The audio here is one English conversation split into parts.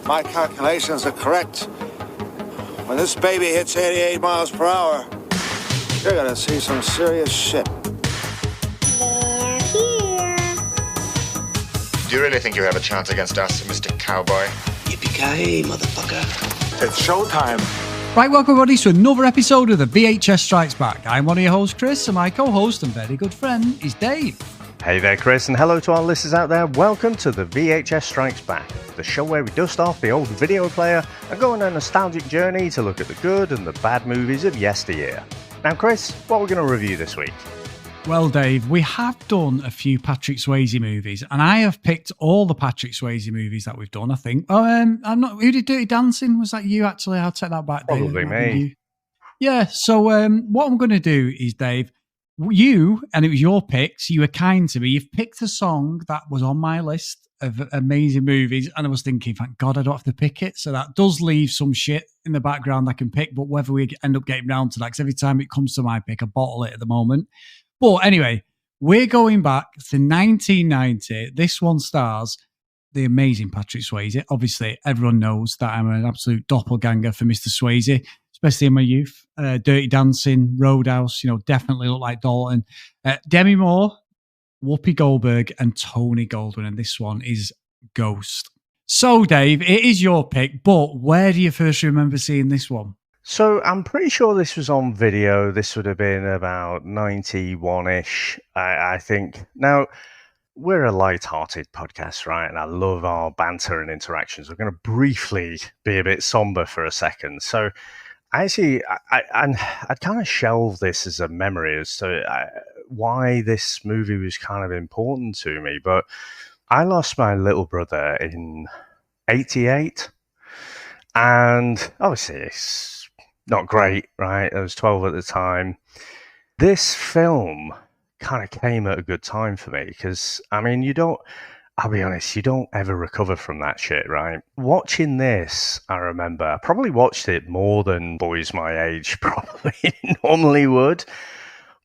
my calculations are correct, when this baby hits 88 miles per hour, you're gonna see some serious shit. They're here. Do you really think you have a chance against us, Mr. Cowboy? Yippee-ki-yay, motherfucker. It's showtime. Right, welcome everybody to another episode of the VHS Strikes Back. I'm one of your hosts, Chris, and my co-host and very good friend is Dave. Hey there, Chris, and hello to our listeners out there. Welcome to the VHS Strikes Back, the show where we dust off the old video player and go on a nostalgic journey to look at the good and the bad movies of yesteryear. Now, Chris, what are we going to review this week? Well, Dave, we have done a few Patrick Swayze movies, and I have picked all the Patrick Swayze movies that we've done, I think. I'm not. Who did Dirty Dancing? Was that you, actually? I'll take that back, Dave. Probably me. Yeah, so what I'm going to do is, Dave, you, and it was your picks, you were kind to me, you've picked a song that was on my list of amazing movies, and I was thinking, thank God I don't have to pick it, so that does leave some shit in the background I can pick, but whether we end up getting round to that, because every time it comes to my pick, I bottle it at the moment. But anyway, we're going back to 1990. This one stars the amazing Patrick Swayze. Obviously, everyone knows that I'm an absolute doppelganger for Mr. Swayze, especially in my youth. Dirty Dancing, Roadhouse, definitely look like Dalton. Demi Moore, Whoopi Goldberg, and Tony Goldwyn. And this one is Ghost. So, Dave, it is your pick, but where do you first remember seeing this one? So I'm pretty sure this was on video. This would have been about 91-ish, I think. Now, we're a light-hearted podcast, right? And I love our banter and interactions. We're going to briefly be a bit somber for a second. So I'd kind of shelved this as a memory as to why this movie was kind of important to me. But I lost my little brother in 88. And obviously it's not great, right? I was 12 at the time. This film kind of came at a good time for me because, I'll be honest, you don't ever recover from that shit, right? Watching this, I remember, I probably watched it more than boys my age probably normally would,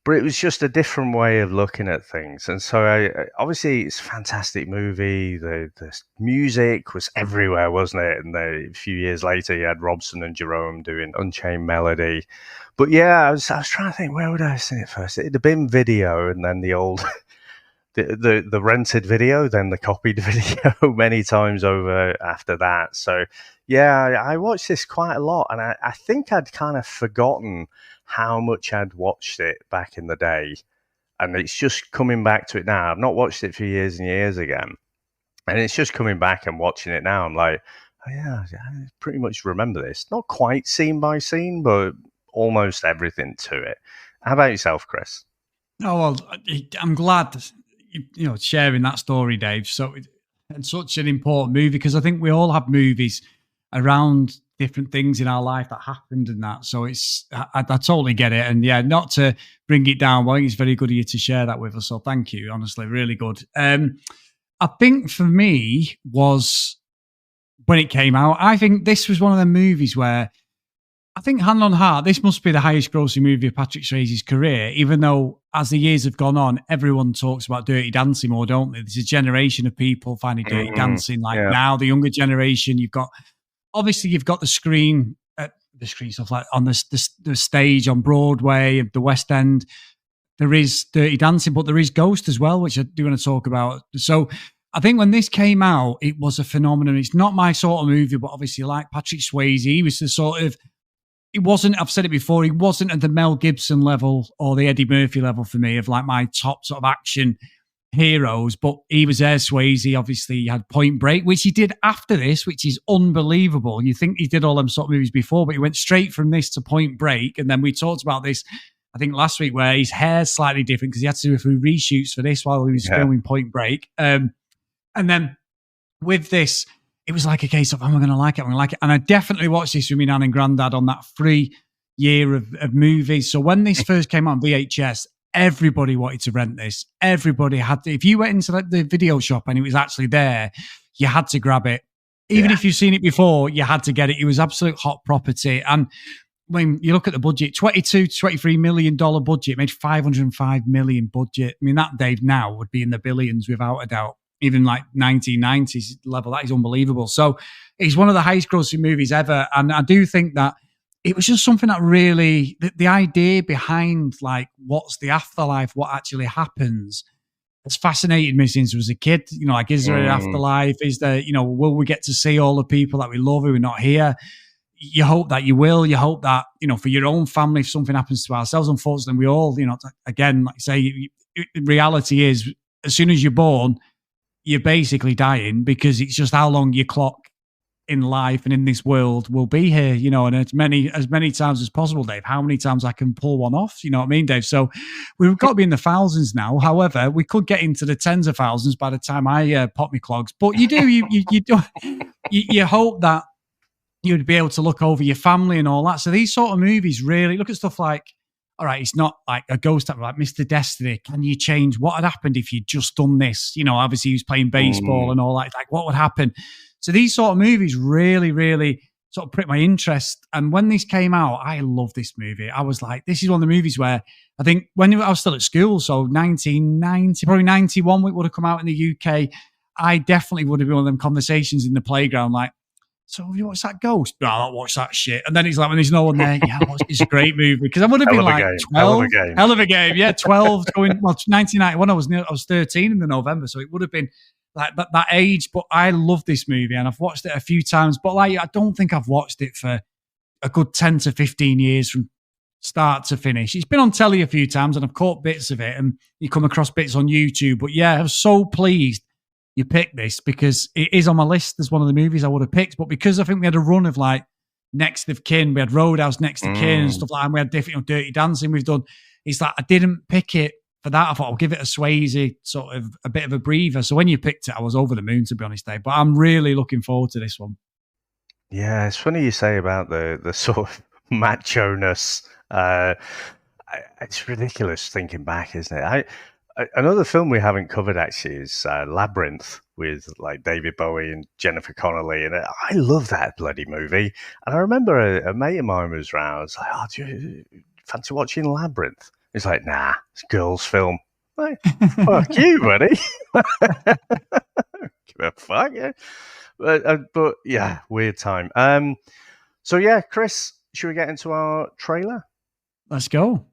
but it was just a different way of looking at things. And so, obviously, it's a fantastic movie. The music was everywhere, wasn't it? And a few years later, you had Robson and Jerome doing Unchained Melody. But yeah, I was trying to think, where would I have seen it first? It'd have been video, and then the old, the rented video, then the copied video many times over after that. So yeah, I watched this quite a lot, and I think I'd kind of forgotten how much I'd watched it back in the day. And it's just coming back to it now. I've not watched it for years and years again. And it's just coming back and watching it now. I'm like, oh yeah, I pretty much remember this. Not quite scene by scene, but almost everything to it. How about yourself, Chris? Oh, well, I'm glad, sharing that story, Dave. So it's such an important movie because I think we all have movies around different things in our life that happened and that. So I totally get it. And yeah, not to bring it down, but I think it's very good of you to share that with us. So thank you, honestly, really good. I think for me was when it came out, I think this was one of the movies where I think hand on heart, this must be the highest grossing movie of Patrick Swayze's career, even though as the years have gone on, everyone talks about Dirty Dancing more, don't they? There's a generation of people finding Dirty Dancing now, the younger generation, you've got the screen stuff like on the stage on Broadway, the West End. There is Dirty Dancing, but there is Ghost as well, which I do want to talk about. So I think when this came out, it was a phenomenon. It's not my sort of movie, but obviously like Patrick Swayze, he was the sort of, it wasn't, I've said it before, he wasn't at the Mel Gibson level or the Eddie Murphy level for me of like my top sort of action heroes, but he was there. Swayze, obviously, he had Point Break, which he did after this, which is unbelievable. You think he did all them sort of movies before, but he went straight from this to Point Break. And then we talked about this, I think last week, where his hair's slightly different because he had to do a few reshoots for this while he was filming Point Break. And then with this, it was like a case of, am I going to like it? I'm going to like it. And I definitely watched this with my nan and granddad on that free year of movies. So when this first came out on VHS, everybody wanted to rent this. Everybody had to. If you went into the video shop and it was actually there, you had to grab it. Even if you've seen it before, you had to get it. It was absolute hot property. And when you look at the budget, $22 to $23 million budget, made $505 million budget. I mean, that, Dave, now would be in the billions without a doubt. even like 1990s level. That is unbelievable. So it's one of the highest grossing movies ever. And I do think that it was just something that really, the idea behind like, what's the afterlife, what actually happens, it's fascinated me since I was a kid. You know, like, is there an afterlife? Is there, you know, will we get to see all the people that we love who are not here? You hope that you will. You hope that, you know, for your own family, if something happens to ourselves, unfortunately, we all, you know, again, like I say, reality is as soon as you're born, you're basically dying, because it's just how long your clock in life and in this world will be here, you know, and as many times as possible, Dave. How many times I can pull one off, you know what I mean, Dave? So we've got to be in the thousands now. However, we could get into the tens of thousands by the time I pop my clogs. But you do, you hope that you'd be able to look over your family and all that. So these sort of movies really look at stuff like, all right, it's not like a ghost type, like Mr. Destiny. Can you change what had happened if you'd just done this? You know, obviously he was playing baseball and all that. Like, what would happen? So these sort of movies really, really sort of prick my interest. And when this came out, I love this movie. I was like, this is one of the movies where I think when I was still at school, so 1990, probably 91, it would have come out in the UK. I definitely would have been one of them conversations in the playground, like, so have you watched that Ghost? No, I don't watch that shit. And then he's like, when there's no one there, yeah, it's a great movie. Because I would have been like 12. Hell of a game. Yeah, 12 going, well, 1991, I was 13 in the November. So it would have been like that age. But I love this movie and I've watched it a few times. But like, I don't think I've watched it for a good 10 to 15 years from start to finish. It's been on telly a few times and I've caught bits of it and you come across bits on YouTube. But yeah, I was so pleased you picked this because it is on my list as one of the movies I would have picked. But because I think we had a run of like Next of Kin, we had Roadhouse, Next of Kin and stuff like that, and we had different, you know, Dirty Dancing we've done. It's like I didn't pick it for that. I thought I'll give it a Swayze, sort of a bit of a breather. So when you picked it, I was over the moon, to be honest, Dave. But I'm really looking forward to this one. Yeah, it's funny you say about the sort of macho-ness. It's ridiculous thinking back, isn't it? Another film we haven't covered actually is Labyrinth with like David Bowie and Jennifer Connelly, and I love that bloody movie. And I remember a mate of mine was around. I was like, "Oh, do you fancy watching Labyrinth?" He's like, "Nah, it's a girls' film." I'm like, fuck you, buddy. Give a fuck. Yeah. But yeah, weird time. So yeah, Chris, should we get into our trailer? Let's go.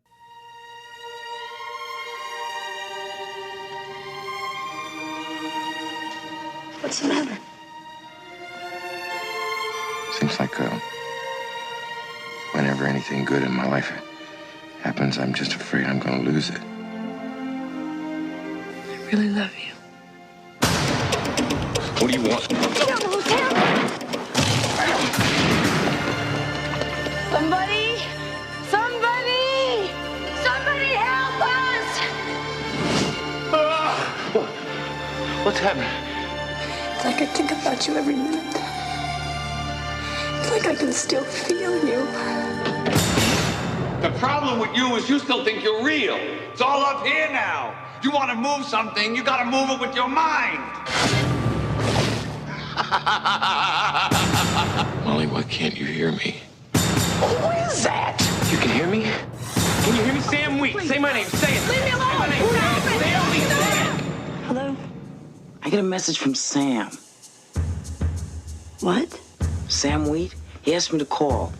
What's the matter? Seems like whenever anything good in my life happens, I'm just afraid I'm going to lose it. I really love you. What do you want? Get out of the hotel! Somebody! Somebody! Somebody help us! What's happening? It's like I think about you every minute. It's like I can still feel you. The problem with you is you still think you're real. It's all up here now. You want to move something, you got to move it with your mind. Molly, why can't you hear me? Who is that? You can hear me? Can you hear me? Sam Wheat. Say my name. Say it. Leave me alone! Say my name. Sam Wheat. Say it. Hello? I get a message from Sam. What? Sam Wheat? He asked me to call.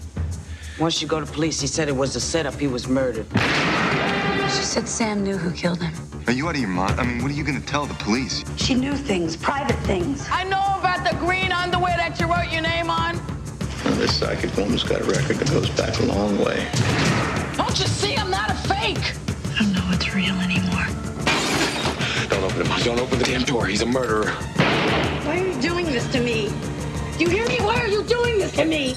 Once you go to police, he said it was a setup. He was murdered. She said Sam knew who killed him. Are you out of your mind? I mean, what are you going to tell the police? She knew things, private things. I know about the green underwear that you wrote your name on. Well, this psychic woman's got a record that goes back a long way. Don't you see I'm not a fake? I don't know what's real anymore. Don't open him. Don't open the damn door. He's a murderer. Why are you doing this to me? Do you hear me? Why are you doing this to me?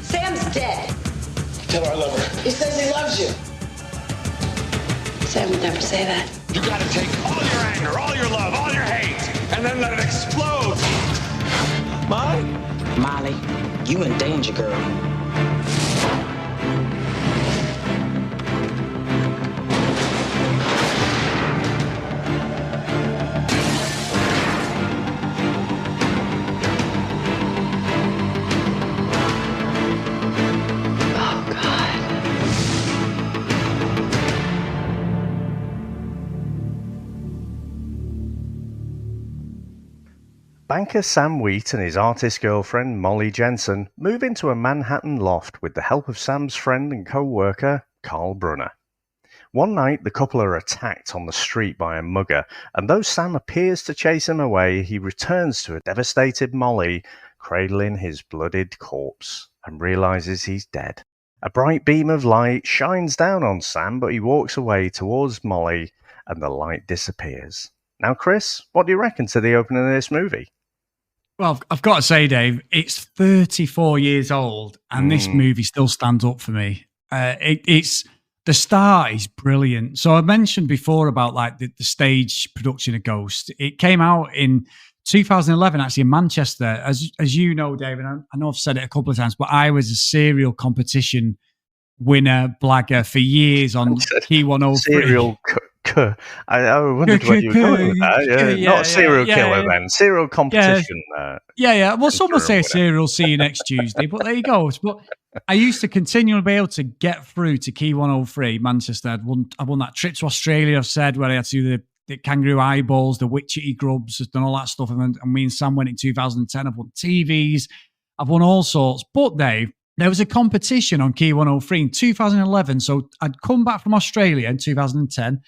Sam's dead. Tell her I love her. He says he loves you. Sam would never say that. You got to take all your anger, all your love, all your hate, and then let it explode. Molly? Molly, you in danger, girl. Banker Sam Wheat and his artist girlfriend Molly Jensen move into a Manhattan loft with the help of Sam's friend and co-worker Carl Brunner. One night, the couple are attacked on the street by a mugger, and though Sam appears to chase him away, he returns to a devastated Molly, cradling his bloodied corpse, and realizes he's dead. A bright beam of light shines down on Sam, but he walks away towards Molly, and the light disappears. Now, Chris, what do you reckon to the opening of this movie? Well, I've got to say, Dave, it's 34 years old, and this movie still stands up for me. It's the start is brilliant. So I mentioned before about like the stage production of Ghost. It came out in 2011, actually in Manchester. As you know, David, I know I've said it a couple of times, but I was a serial competition winner, blagger for years on Key 103. Serial I wondered what you were going with that. Not serial killer then. Serial competition. Yeah. Well, some will say serial, see you next Tuesday, but there you go. But I used to continually be able to get through to Key 103, Manchester. I won that trip to Australia, I've said, where I had to do the kangaroo eyeballs, the witchetty grubs, I've done all that stuff. And me and Sam went in 2010. I've won TVs. I've won all sorts. But, Dave, there was a competition on Key 103 in 2011. So I'd come back from Australia in 2010.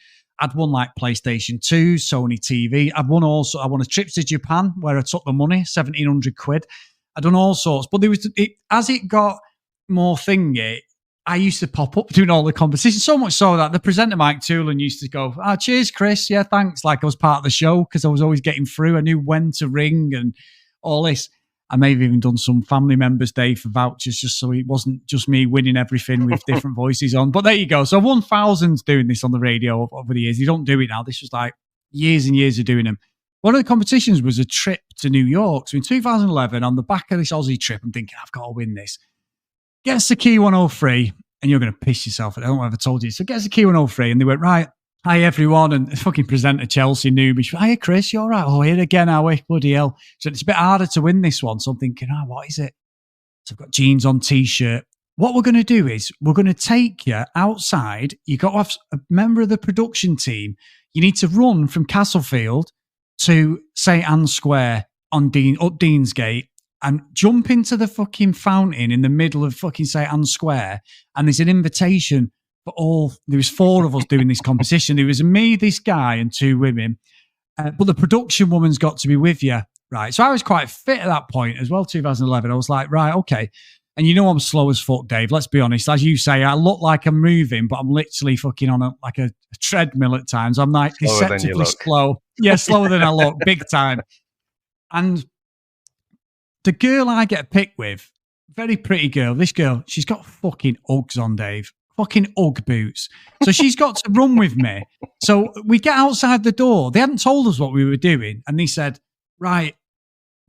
I'd won like PlayStation 2, Sony TV. I won a trip to Japan where I took the money, 1,700 quid. I'd done all sorts. But as it got more thingy, I used to pop up doing all the competitions, so much so that the presenter, Mike Toolan, used to go, cheers, Chris. Yeah, thanks. Like I was part of the show because I was always getting through. I knew when to ring and all this. I may have even done some family members' day for vouchers just so it wasn't just me winning everything with different voices on. But there you go. So I've won thousands doing this on the radio over the years. You don't do it now. This was like years and years of doing them. One of the competitions was a trip to New York. So in 2011, on the back of this Aussie trip, I'm thinking, I've got to win this. Gets to Key 103, and you're going to piss yourself. I don't know if I told you. So gets to Key 103, and they went, right, hi, everyone. And the fucking presenter, Chelsea newbie, she went, hiya, Chris, you all right? Oh, here again, are we? Bloody hell. So it's a bit harder to win this one. So I'm thinking, what is it? So I've got jeans on, T-shirt. What we're going to do is we're going to take you outside. You got to have a member of the production team. You need to run from Castlefield to St. Anne's Square up Deansgate and jump into the fucking fountain in the middle of fucking St. Anne's Square. And there's an invitation for there was 4 of us doing this competition. There was me, this guy, and 2 women. But the production woman's got to be with you, right? So I was quite fit at that point as well, 2011. I was like, right, okay. And you know I'm slow as fuck, Dave. Let's be honest. As you say, I look like I'm moving, but I'm literally fucking on a treadmill at times. I'm like deceptively slow. Yeah, slower than I look, big time. And the girl I get picked with, very pretty girl. This girl, she's got fucking Uggs on, Dave. Fucking Ugg boots. So she's got to run with me. So we get outside the door. They hadn't told us what we were doing. And they said, right,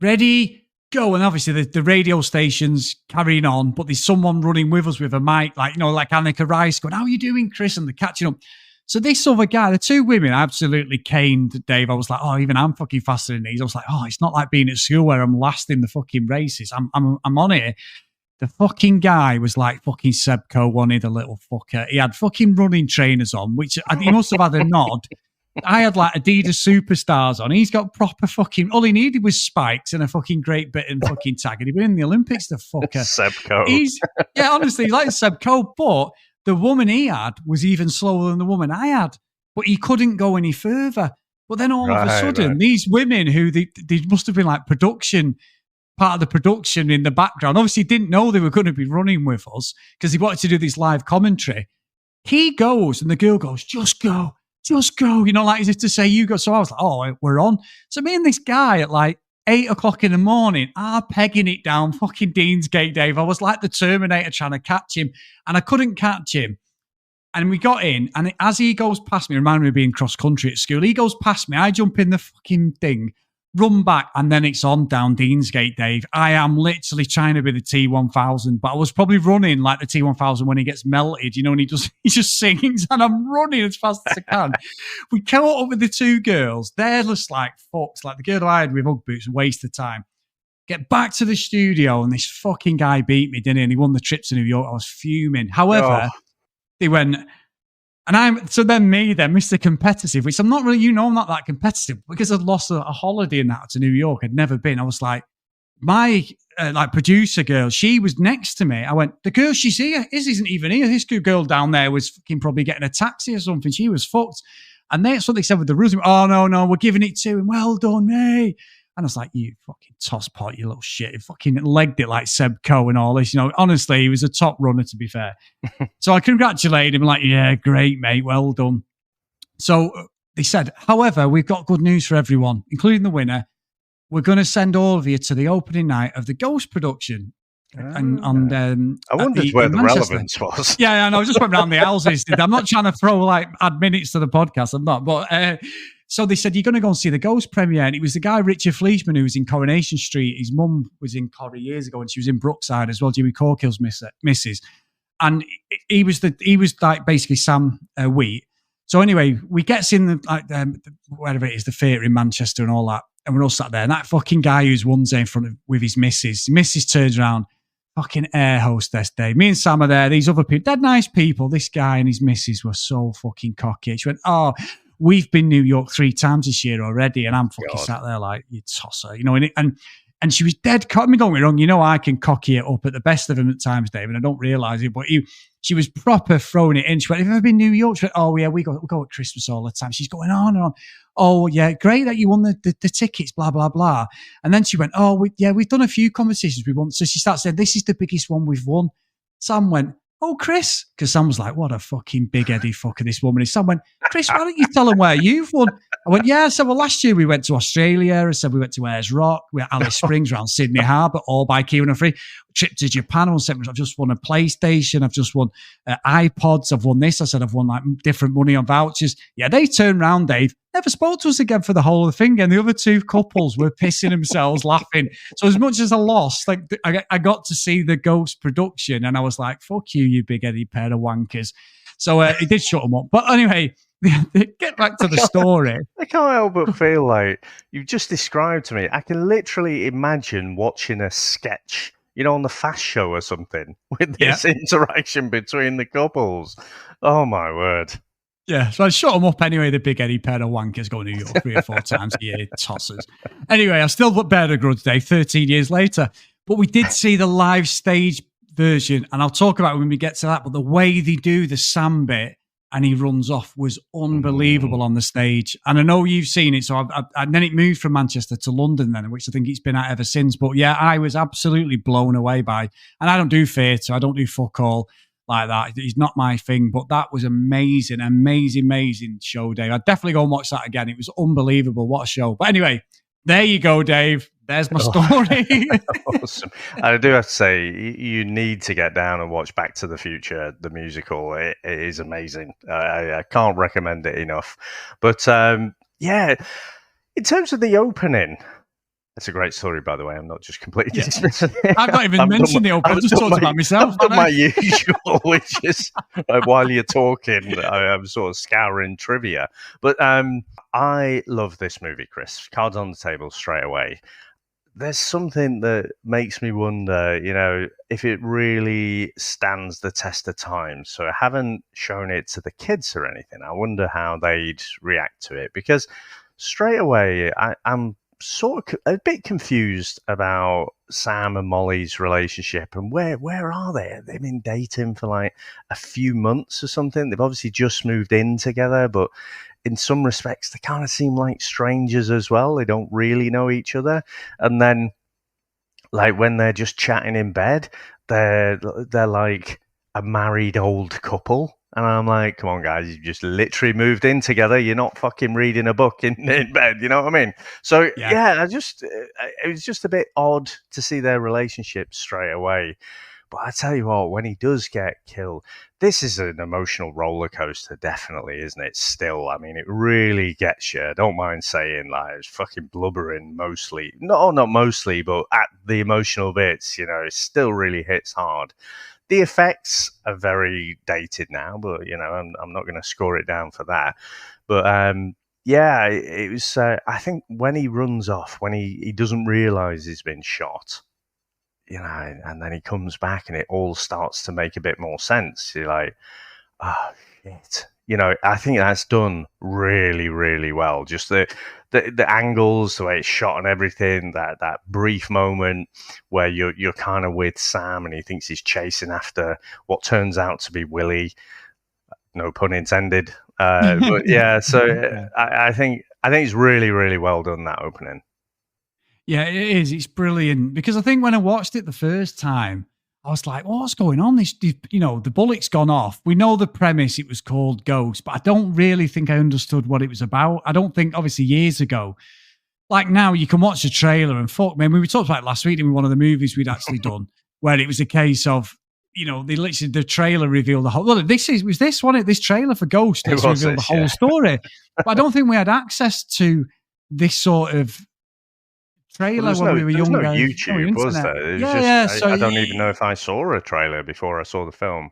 ready, go. And obviously the radio station's carrying on, but there's someone running with us with a mic, like Annika Rice going, how are you doing, Chris? And they're catching up. So this other guy, the 2 women, absolutely caned Dave. I was like, even I'm fucking faster than these. I was like, it's not like being at school where I'm last in the fucking races. I'm on here. The fucking guy was like fucking Sebco wanted a little fucker. He had fucking running trainers on, which he must have had a nod. I had like Adidas Superstars on. He's got proper fucking, all he needed was spikes and a fucking great bit and fucking tag. And he'd been in the Olympics, the fucker. Sebco. Honestly, he's like Sebco, but the woman he had was even slower than the woman I had, but he couldn't go any further. But then all of a sudden, these women who they must have been like part of the production in the background, obviously didn't know they were going to be running with us because he wanted to do this live commentary. He goes and the girl goes, just go, like as if to say, you go. So I was like, we're on. So me and this guy at like 8 o'clock in the morning are pegging it down fucking Deansgate, Dave. I was like the Terminator trying to catch him and I couldn't catch him. And we got in, and as he goes past me, reminded me of being cross country at school, he goes past me, I jump in the fucking thing, run back, and then it's on down Deansgate, Dave. I am literally trying to be the T1000, but I was probably running like the T1000 when he gets melted, and he just sings, and I'm running as fast as I can. We caught up with the 2 girls. They're just like fucks, like the girl I had with Ugg boots, waste of time. Get back to the studio, and this fucking guy beat me, didn't he? And he won the trip to New York. I was fuming. However, they went, And then Mr. Competitive, which I'm not really, I'm not that competitive because I'd lost a holiday in that to New York. I'd never been. I was like, my producer girl, she was next to me. I went, the girl she's here isn't even here. This girl down there was fucking probably getting a taxi or something. She was fucked. And that's what they said with the rules. Oh, no, we're giving it to him. Well done, me. And I was like, you fucking tosspot, you little shit. He fucking legged it like Seb Coe and all this. Honestly, he was a top runner, to be fair. So I congratulated him, like, yeah, great, mate. Well done. So they said, however, we've got good news for everyone, including the winner. We're going to send all of you to the opening night of the Ghost production. I wondered where the relevance was. Yeah, I know. I just went around the houses. I'm not trying to add minutes to the podcast. I'm not. But so they said, you're going to go and see the Ghost premiere. And it was the guy, Richard Fleishman, who was in Coronation Street. His mum was in Corrie years ago, and she was in Brookside as well, Jimmy Corkill's missus. And he was like basically Sam Wheat. So anyway, we gets in wherever it is, the theatre in Manchester and all that. And we're all sat there. And that fucking guy who's won there in front of with his missus. Missus turns around, fucking air hostess day. Me and Sam are there. These other people, dead nice people. This guy and his missus were so fucking cocky. She went, oh, we've been New York 3 times this year already. And I'm fucking sat there like, you tosser, and she was dead cocky. Me, don't get me wrong, I can cocky it up at the best of them at times, Dave, and I don't realise it, but she was proper throwing it in. She went, have you ever been New York? She went, oh, yeah, we go at Christmas all the time. She's going on and on. Oh, yeah, great that you won the tickets, blah, blah, blah. And then she went, oh, we've done a few competitions we won. So she started saying, this is the biggest one we've won. Sam went, oh, Chris, because Sam was like, what a fucking big-headed fucker this woman is. Sam went, Chris, why don't you tell them where you've won? I went, yeah. I said, well, last year we went to Australia. I said, we went to Ayers Rock. We were at Alice Springs around Sydney Harbour, all by Kieran Free. Trip to Japan. I've just won a PlayStation. I've just won iPods. I've won this. I said, I've won like different money on vouchers. Yeah, they turned around, Dave. Never spoke to us again for the whole of the thing. And the other 2 couples were pissing themselves laughing. So as much as I lost, I got to see the Ghost production and I was like, fuck you, you big-headed pair of wankers. So it did shut them up. But anyway, get back to the story. I can't help but feel like you've just described to me. I can literally imagine watching a sketch, on the Fast Show or something with this interaction between the couples. Oh, my word. Yeah, so I shut them up anyway, the big-headed pair of wankers go to New York 3 or 4 times a year, tossers. Anyway, I still bear a grudge today, 13 years later. But we did see the live stage version, and I'll talk about it when we get to that, but the way they do the Sam bit and he runs off was unbelievable on the stage. And I know you've seen it, so and then it moved from Manchester to London then, which I think it's been at ever since. But yeah, I was absolutely blown away by, and I don't do theatre, I don't do fuck all like that. It's not my thing, but that was amazing show, Dave. I'd definitely go and watch that again. It was unbelievable. What a show. But anyway, there you go, Dave. There's my story. Awesome. I do have to say, you need to get down and watch Back to the Future, the musical. It is amazing. I can't recommend it enough. But yeah, in terms of the opening, that's a great story, by the way. I'm not just completely dismissing it. I've not even mentioned the opening. I've just talked about myself. I've done my usual, which is while you're talking, I'm sort of scouring trivia. But I love this movie, Chris. Cards on the table straight away. There's something that makes me wonder, if it really stands the test of time. So I haven't shown it to the kids or anything. I wonder how they'd react to it, because straight away I'm sort of a bit confused about Sam and Molly's relationship and where are they? They've been dating for like a few months or something. They've obviously just moved in together, but in some respects they kind of seem like strangers as well. They don't really know each other. And then like when they're just chatting in bed, they're like a married old couple. And I'm like, come on, guys, you just literally moved in together. You're not fucking reading a book in bed. You know what I mean? So, yeah, it was just a bit odd to see their relationship straight away. But I tell you what, when he does get killed, this is an emotional roller coaster, definitely, isn't it? Still, I mean, it really gets you. I don't mind saying, like, it's fucking blubbering mostly. No, not mostly, but at the emotional bits, it still really hits hard. The effects are very dated now, but, I'm not going to score it down for that. But, yeah, it was, I think when he runs off, when he doesn't realise he's been shot, and then he comes back and it all starts to make a bit more sense. You're like, oh, shit. I think that's done really, really well. Just the angles, the way it's shot and everything, that brief moment where you're kind of with Sam and he thinks he's chasing after what turns out to be Willie. No pun intended. But yeah, so I think it's really, really well done, that opening. Yeah, it is. It's brilliant because I think when I watched it the first time, I was like, well, what's going on? The bullet's gone off. We know the premise, it was called Ghost, but I don't really think I understood what it was about. I don't think, obviously, years ago, like now you can watch a trailer and fuck, man, we talked about it last week in one of the movies we'd actually done, where it was a case of, the trailer revealed the whole, well, this trailer for Ghost revealed the whole story. But I don't think we had access to this sort of trailer when we were younger. No YouTube, was there? So I don't even know if I saw a trailer before I saw the film.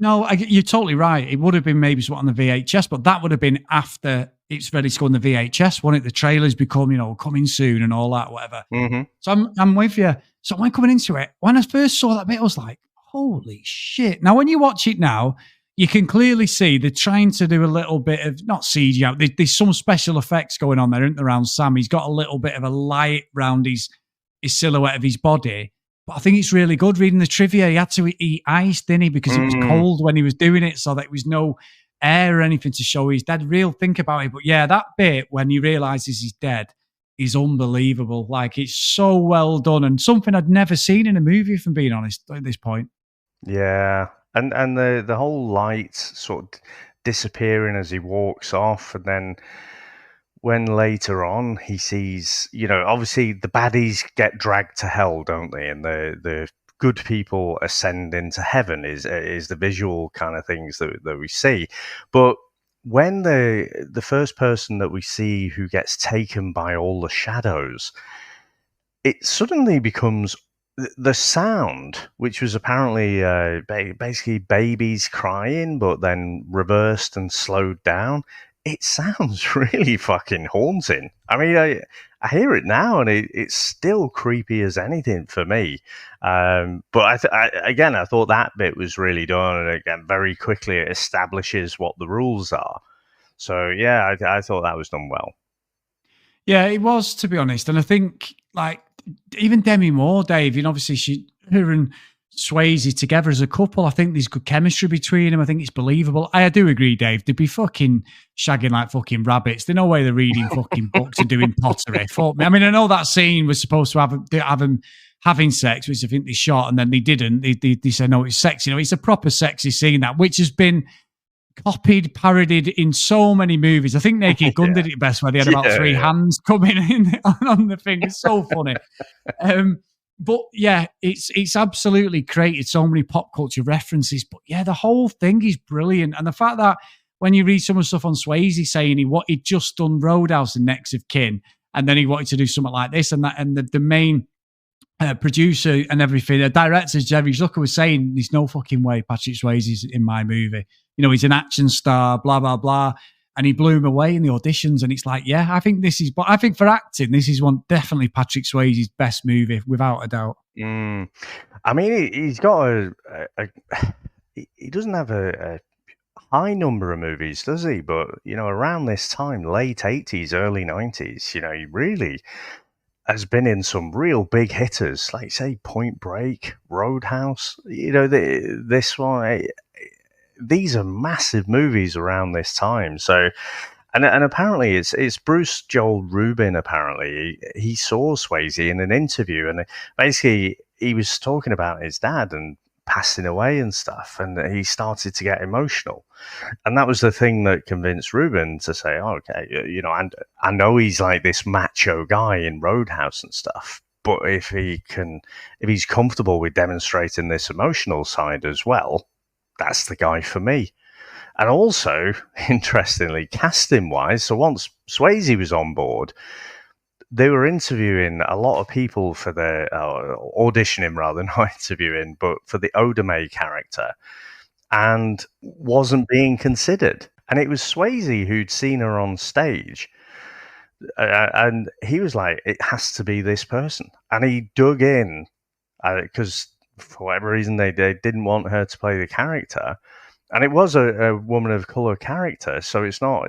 No, you're totally right. It would have been maybe something on the VHS, but that would have been after it's ready to go on the VHS, wouldn't it? The trailers become, coming soon and all that, whatever. Mm-hmm. So I'm with you. So when coming into it, when I first saw that bit, I was like, holy shit. Now, when you watch it now, you can clearly see they're trying to do a little bit of, not CGI, there's some special effects going on there, isn't there, around Sam? He's got a little bit of a light around his silhouette of his body. But I think it's really good. Reading the trivia, he had to eat ice, didn't he? Because it was cold when he was doing it, so there was no air or anything to show he's dead. Real think about it. But yeah, that bit when he realises he's dead is unbelievable. Like, it's so well done and something I'd never seen in a movie, if I'm being honest, at this point. Yeah. And the whole light sort of disappearing as he walks off, and then when later on he sees, obviously the baddies get dragged to hell, don't they? And the good people ascend into heaven is the visual kind of things that we see. But when the first person that we see who gets taken by all the shadows, it suddenly becomes the sound, which was apparently basically babies crying, but then reversed and slowed down. It sounds really fucking haunting. I mean, I hear it now, and it's still creepy as anything for me. But I thought that bit was really done, and again, very quickly it establishes what the rules are. So yeah, I thought that was done well. Yeah, it was, to be honest, and I think like even Demi Moore, Dave, obviously her and Swayze together as a couple, I think there's good chemistry between them. I think it's believable. I do agree, Dave. They'd be fucking shagging like fucking rabbits. There's no way they're reading fucking books and doing pottery. Fuck me. I mean, I know that scene was supposed to have them having sex, which I think they shot, and then they didn't. They said, no, it's sexy. It's a proper sexy scene, that, which has been copied, parodied in so many movies. I think Naked Gun did it best, where they had about three hands coming in on the thing. It's so funny. But yeah, it's absolutely created so many pop culture references. But yeah, the whole thing is brilliant. And the fact that when you read some of the stuff on Swayze saying he'd just done Roadhouse and Next of Kin, and then he wanted to do something like this, and that, and the main producer and everything, the director Jerry Zucker was saying, there's no fucking way Patrick Swayze is in my movie. He's an action star, blah, blah, blah. And he blew him away in the auditions. And it's like, yeah, I think for acting, this is definitely Patrick Swayze's best movie, without a doubt. I mean, he's got he doesn't have a high number of movies, does he? But, around this time, late 80s, early 90s, he really has been in some real big hitters, like, say, Point Break, Roadhouse, this one. These are massive movies around this time. So, and apparently it's Bruce Joel Rubin. Apparently, he saw Swayze in an interview, and basically he was talking about his dad and passing away and stuff, and he started to get emotional, and that was the thing that convinced Rubin to say, "Oh, okay, and I know he's like this macho guy in Roadhouse and stuff, but if he's comfortable with demonstrating this emotional side as well, that's the guy for me." And also, interestingly, casting-wise, so once Swayze was on board, they were interviewing a lot of people for the auditioning, rather than not interviewing, but for the Oda Mae character, and wasn't being considered. And it was Swayze who'd seen her on stage, and he was like, "It has to be this person." And he dug in because for whatever reason they didn't want her to play the character. And it was a woman of color character, so it's not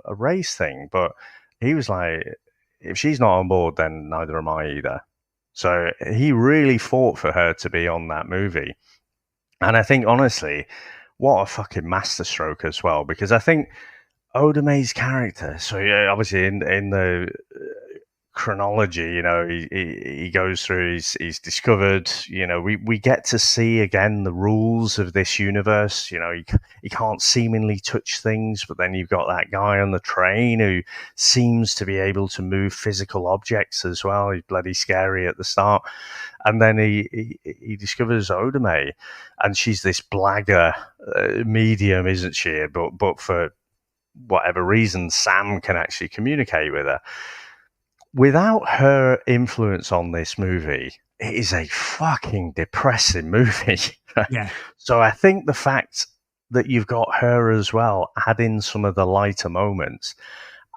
a race thing. But he was like, if she's not on board, then neither am I either. So he really fought for her to be on that movie. And I think, honestly, what a fucking masterstroke as well, because I think Oda Mae's character, so yeah, obviously in the chronology, he goes through, he's discovered, we get to see again the rules of this universe. He can't seemingly touch things, but then you've got that guy on the train who seems to be able to move physical objects as well. He's bloody scary at the start. And then he discovers Oda Mae, and she's this blagger medium, isn't she? But for whatever reason, Sam can actually communicate with her. Without her influence on this movie, it is a fucking depressing movie. Yeah. So I think the fact that you've got her as well, adding some of the lighter moments,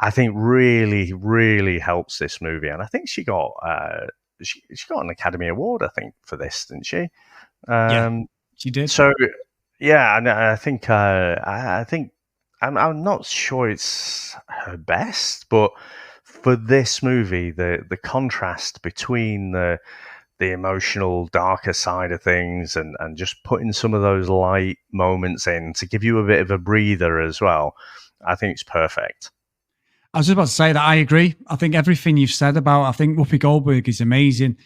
I think really, really helps this movie. And I think she got she got an Academy Award, I think, for this, didn't she? Yeah, she did. So yeah, and I think I'm not sure it's her best, but for this movie, the contrast between the emotional, darker side of things and just putting some of those light moments in to give you a bit of a breather as well, I think it's perfect. I was just about to say that I agree. I think everything you've said I think Whoopi Goldberg is amazing.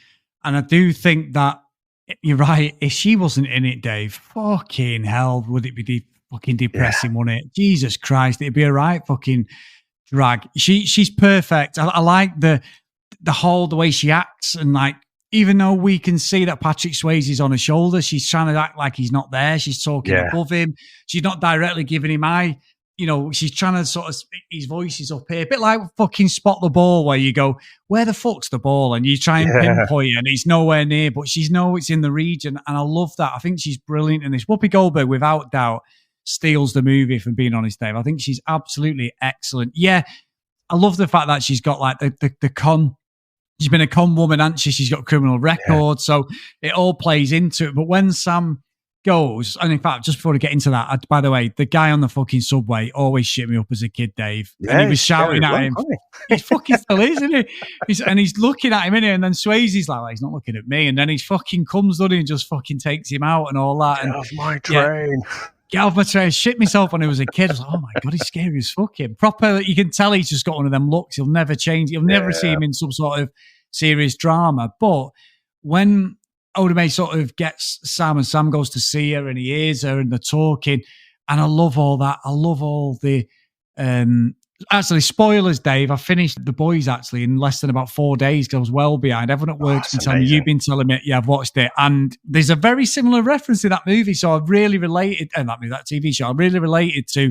And I do think that you're right. If she wasn't in it, Dave, fucking hell, would it be fucking depressing, wouldn't it? Jesus Christ, it'd be a right fucking drag. She's perfect. I like the way she acts, and like, even though we can see that Patrick Swayze is on her shoulder, she's trying to act like he's not there. She's talking above him. She's not directly giving him eye. She's trying to sort of speak, his voice is up here. A bit like fucking Spot the Ball, where you go, where the fuck's the ball? And you try and pinpoint it, and he's nowhere near, but she's it's in the region. And I love that. I think she's brilliant in this. Whoopi Goldberg, without doubt, steals the movie, from being honest, Dave. I think she's absolutely excellent. Yeah, I love the fact that she's got like the con. She's been a con woman, hasn't she? She's got a criminal record, so it all plays into it. But when Sam goes, and in fact, just before I get into that, by the way, the guy on the fucking subway always shit me up as a kid, Dave. Yeah, and he was shouting at him. He's fucking still is, isn't he? He's looking at him, innit? And then Swayze's like, well, he's not looking at me. And then he fucking comes on and just fucking takes him out and all that. Get off my train. Get off my train. Shit myself when I was a kid. I was like, oh my God, he's scary as fucking. Proper, you can tell he's just got one of them looks. He'll never change. You'll never see him in some sort of serious drama. But when Oda Mae sort of gets Sam, and Sam goes to see her and he hears her and they're talking, and I love all that. I love all the actually, spoilers, Dave. I finished The Boys actually in less than about 4 days because I was well behind. Everyone at work's been telling me, you've been telling me, I've watched it, and there's a very similar reference to that movie. So I've really related, and that TV show, I really related to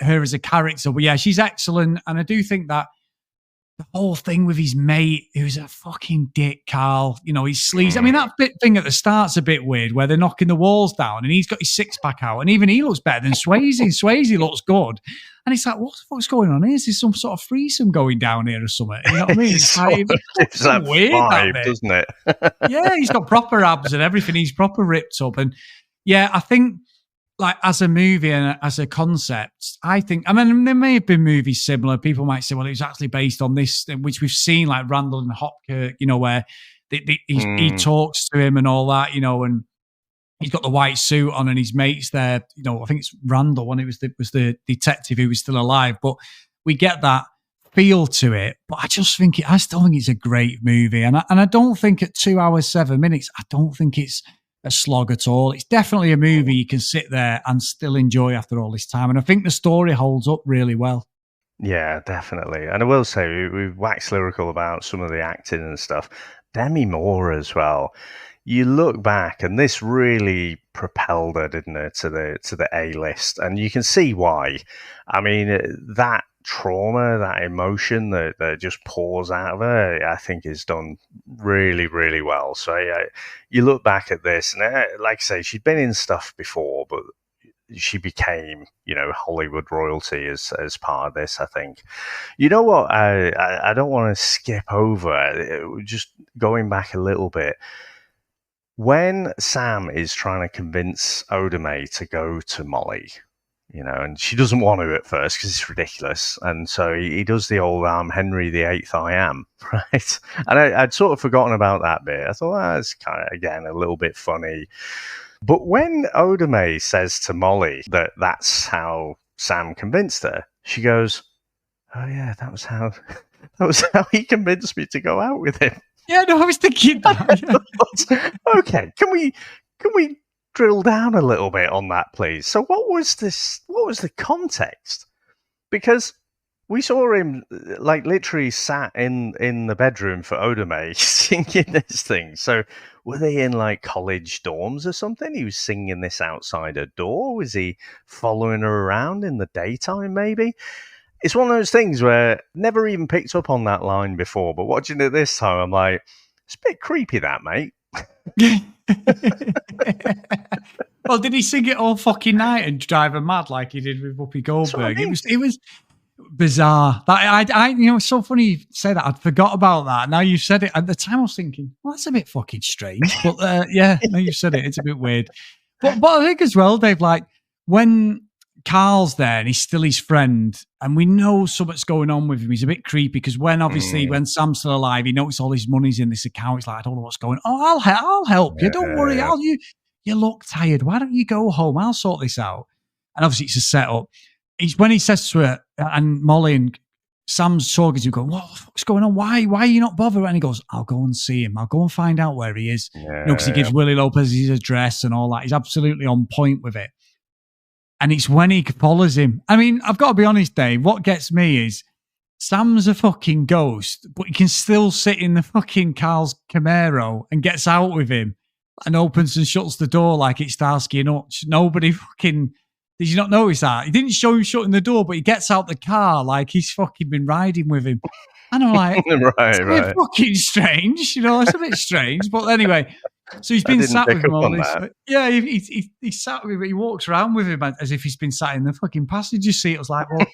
her as a character. But yeah, she's excellent, and I do think that the whole thing with his mate, who's a fucking dick, Carl, he's sleazy. I mean, that thing at the start's a bit weird, where they're knocking the walls down and he's got his six-pack out, and even he looks better than Swayze. Swayze looks good. And it's like, what the fuck's going on here? Is there some sort of threesome going down here or something? You know what I mean? It's that weird, vibe, doesn't it? Yeah, he's got proper abs and everything. He's proper ripped up. And yeah, I think, like, as a movie and as a concept, I think, I mean, there may have been movies similar. People might say, well, it was actually based on this, which we've seen, like Randall and Hopkirk, where he talks to him and all that, and he's got the white suit on and his mate's there. I think it's Randall when it was the detective who was still alive. But we get that feel to it. But I still think it's a great movie. And I don't think at 2 hours, 7 minutes, I don't think it's a slog at all. It's definitely a movie you can sit there and still enjoy after all this time. And I think the story holds up really well. Yeah, definitely. And I will say, we've waxed lyrical about some of the acting and stuff. Demi Moore as well. You look back, and this really propelled her, didn't it, to the A-list, and you can see why. I mean, that trauma, that emotion that just pours out of her, I think is done really, really well. So you look back at this, and like I say, she'd been in stuff before, but she became, Hollywood royalty as part of this, I think. You know what? I don't want to skip over, just going back a little bit. when Sam is trying to convince Oda Mae to go to Molly, and she doesn't want to at first because it's ridiculous. And so he does the old Henry VIII I am, right? And I'd sort of forgotten about that bit. I thought, that's kind of, again, a little bit funny. But when Oda Mae says to Molly that that's how Sam convinced her, she goes, oh yeah, that was how he convinced me to go out with him. Yeah, no, I was thinking that. Okay, can we drill down a little bit on that, please? So what was the context? Because we saw him like literally sat in the bedroom for Oda Mae singing this thing. So were they in like college dorms or something? He was singing this outside a door. Was he following her around in the daytime maybe? It's one of those things where never even picked up on that line before, but watching it this time, I'm like, it's a bit creepy, that, mate. Well, did he sing it all fucking night and drive her mad like he did with Whoopi Goldberg? It was bizarre. That it's so funny you say that. I'd forgot about that. Now you've said it. At the time, I was thinking, well, that's a bit fucking strange. But yeah, now you've said it. It's a bit weird. But I think as well, Dave, like when Carl's there and he's still his friend and we know something's going on with him. He's a bit creepy because when Sam's still alive, he notices all his money's in this account. He's like, I don't know what's going on. Oh, I'll help you. Don't worry. You look tired. Why don't you go home? I'll sort this out. And obviously it's a setup. It's when he says to her and Molly and Sam's talking to him going, what the fuck's going on? Why are you not bothered? And he goes, I'll go and see him. I'll go and find out where he is. Because he gives Willie Lopez his address and all that. He's absolutely on point with it. And it's when he follows him. I mean, I've got to be honest, Dave, what gets me is Sam's a fucking ghost, but he can still sit in the fucking Carl's Camaro and gets out with him and opens and shuts the door like it's Starsky and Hutch. Nobody fucking... Did you not notice that? He didn't show him shutting the door, but he gets out the car like he's fucking been riding with him. And I'm like, it's a bit fucking strange. It's a bit strange. But anyway... So he's been sat with him all this. Yeah, he sat with him. He walks around with him as if he's been sat in the fucking passenger seat. I was like, well,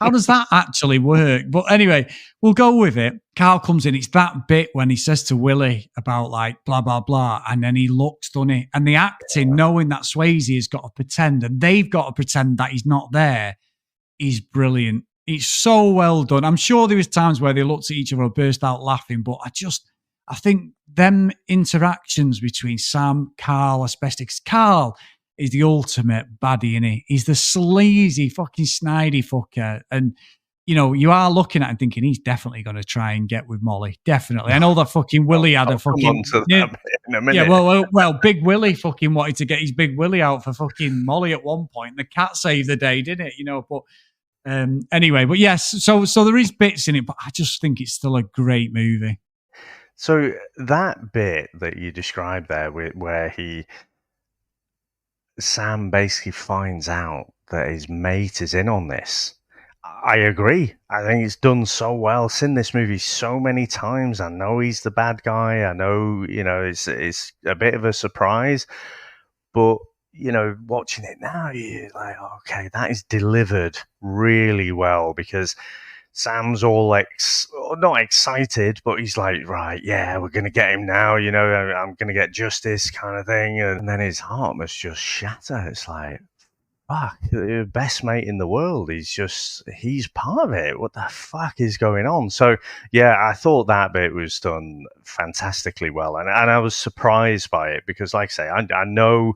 how does that actually work? But anyway, we'll go with it. Carl comes in. It's that bit when he says to Willie about like blah, blah, blah. And then he looks, doesn't he? And the acting, knowing that Swayze has got to pretend and they've got to pretend that he's not there, is brilliant. It's so well done. I'm sure there was times where they looked at each other and burst out laughing, but I think them interactions between Sam, Carl, especially because Carl is the ultimate baddie, innit? He's the sleazy, fucking snidey fucker. And, you are looking at him thinking he's definitely going to try and get with Molly. Definitely. I know that fucking Willie had a fucking... Come on to that in a minute. Yeah, well, Big Willie fucking wanted to get his Big Willie out for fucking Molly at one point. The cat saved the day, didn't it? But... anyway, but yes, so there is bits in it, but I just think it's still a great movie. So that bit that you described there, where Sam basically finds out that his mate is in on this, I agree. I think it's done so well. I've seen this movie so many times. I know he's the bad guy. I know, it's a bit of a surprise, but watching it now, you're like, okay, that is delivered really well because Sam's all not excited, but he's like, right, yeah, we're going to get him now, I'm going to get justice kind of thing. And then his heart must just shatter. It's like, fuck, the best mate in the world. He's part of it. What the fuck is going on? So, yeah, I thought that bit was done fantastically well. And I was surprised by it because, like I say, I know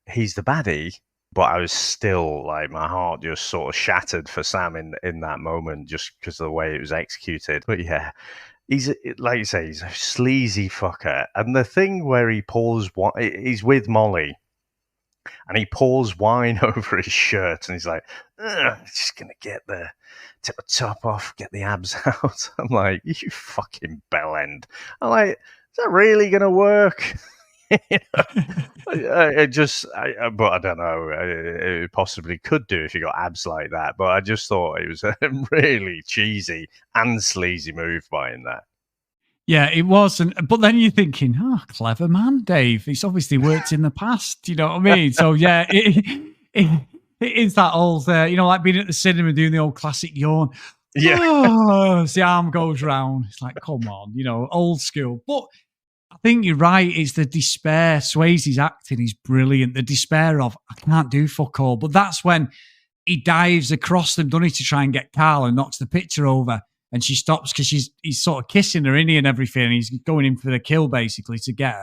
he's the baddie, but I was still like, my heart just sort of shattered for Sam in that moment just because of the way it was executed. But yeah, he's, like you say, he's a sleazy fucker. And the thing where he's with Molly and he pours wine over his shirt and he's like, just going to get tip the top off, get the abs out. I'm like, you fucking bellend. I'm like, is that really going to work? But I don't know. It possibly could do if you got abs like that. But I just thought it was a really cheesy and sleazy move by him there. Yeah, it was. But then you're thinking, clever man, Dave. He's obviously worked in the past. You know what I mean? So yeah, it is that old, like being at the cinema doing the old classic yawn. Yeah, as the arm goes round. It's like, come on, old school. But I think you're right. It's the despair. Swayze's acting is brilliant. The despair of, I can't do fuck all. But that's when he dives across them, doesn't he, to try and get Carl, and knocks the picture over. And she stops because he's sort of kissing her, isn't he, and everything. And he's going in for the kill, basically, to get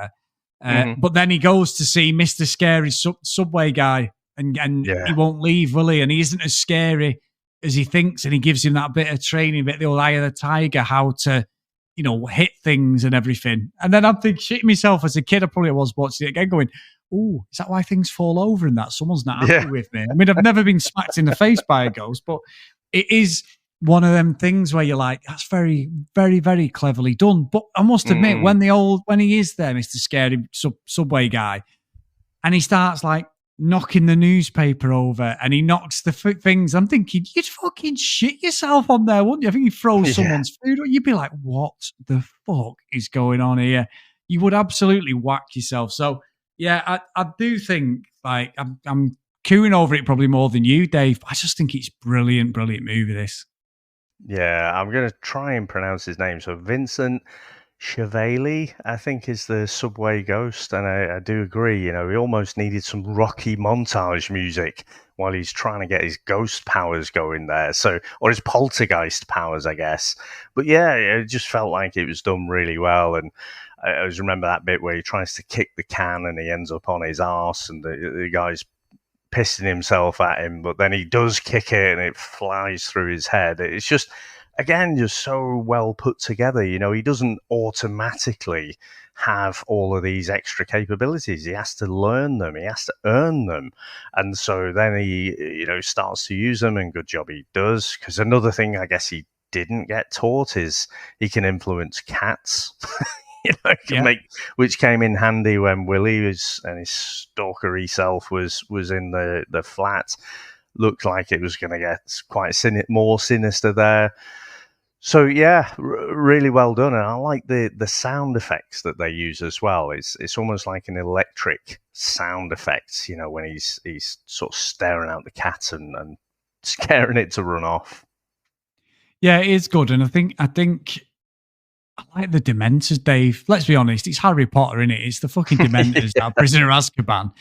her. But then he goes to see Mr. Scary Subway guy, and he won't leave, will he? And he isn't as scary as he thinks, and he gives him that bit of training, the old Eye of the Tiger, how to, hit things and everything. And then I'm thinking, shitting myself as a kid, I probably was watching it again going, oh, is that why things fall over and that? Someone's not happy with me. I mean, I've never been smacked in the face by a ghost, but it is one of them things where you're like, that's very, very, very cleverly done. But I must admit, when he is there, Mr. Scary Subway guy, and he starts like knocking the newspaper over and he knocks the things, I'm thinking, you'd fucking shit yourself on there, wouldn't you? I think he throws someone's food. You'd be like, what the fuck is going on here? You would absolutely whack yourself. So, yeah, I do think, like, I'm cooing over it probably more than you, Dave. I just think it's brilliant, brilliant movie, this. Yeah, I'm going to try and pronounce his name. So Vincent Chevalier, I think, is the subway ghost. And I do agree, he almost needed some Rocky montage music while he's trying to get his ghost powers going there. So, or his poltergeist powers, I guess. But yeah, it just felt like it was done really well. And I always remember that bit where he tries to kick the can and he ends up on his arse and the guy's pissing himself at him, but then he does kick it and it flies through his head. It's just, again, just so well put together. He doesn't automatically have all of these extra capabilities. He has to learn them. He has to earn them. And so then he, starts to use them, and good job he does. Because another thing I guess he didn't get taught is he can influence cats. Which came in handy when Willie and his stalkery self was in the flat. Looked like it was going to get quite more sinister there. So yeah, really well done, and I like the sound effects that they use as well. It's almost like an electric sound effect, when he's sort of staring out the cat and scaring it to run off. Yeah, it is good, and I think. I like the Dementors, Dave. Let's be honest, it's Harry Potter, innit? It's the fucking Dementors now, Prisoner of Azkaban.